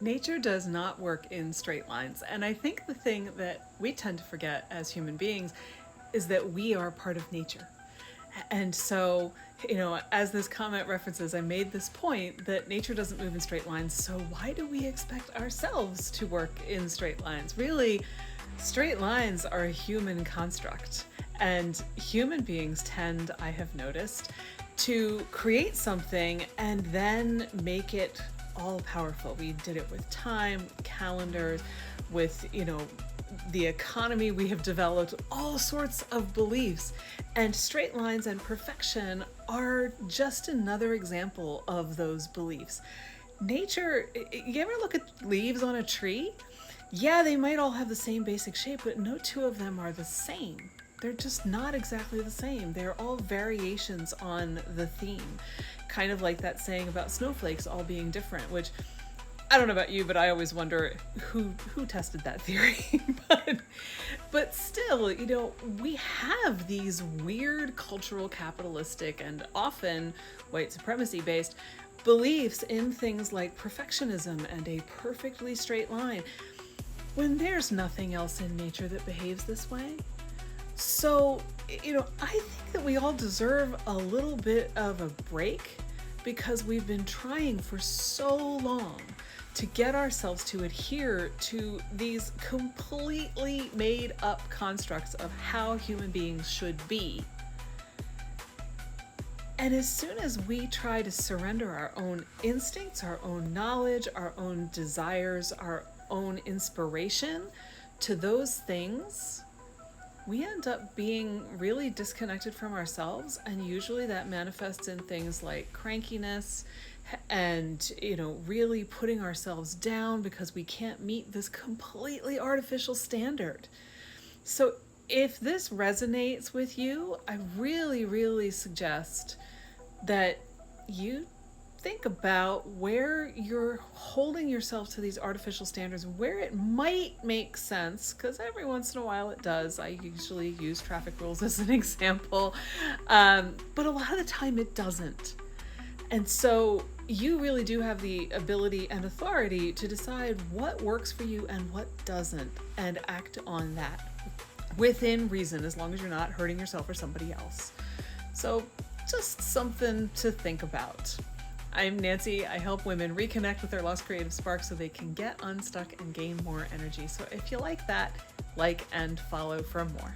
Nature does not work in straight lines. And I think the thing that we tend to forget as human beings is that we are part of nature. And so, as this comment references, I made this point that nature doesn't move in straight lines. So why do we expect ourselves to work in straight lines? Really, straight lines are a human construct. And human beings tend, I have noticed, to create something and then make it all powerful. We did it with time, calendars, with, the economy. We have developed all sorts of beliefs, and straight lines and perfection are just another example of those beliefs. Nature, you ever look at leaves on a tree? Yeah, they might all have the same basic shape, but no two of them are the same. They're just not exactly the same. They're all variations on the theme. Kind of like that saying about snowflakes all being different, which I don't know about you, but I always wonder who tested that theory. but still, we have these weird cultural, capitalistic, and often white supremacy based beliefs in things like perfectionism and a perfectly straight line, when there's nothing else in nature that behaves this way. So, I think that we all deserve a little bit of a break because we've been trying for so long to get ourselves to adhere to these completely made up constructs of how human beings should be. And as soon as we try to surrender our own instincts, our own knowledge, our own desires, our own inspiration to those things, we end up being really disconnected from ourselves. And usually that manifests in things like crankiness and, really putting ourselves down because we can't meet this completely artificial standard. So if this resonates with you, I really, really suggest that you think about where you're holding yourself to these artificial standards, where it might make sense, because every once in a while it does. I usually use traffic rules as an example, but a lot of the time it doesn't. And so you really do have the ability and authority to decide what works for you and what doesn't, and act on that within reason, as long as you're not hurting yourself or somebody else. So just something to think about. I'm Nancy. I help women reconnect with their lost creative spark so they can get unstuck and gain more energy. So if you like that, like and follow for more.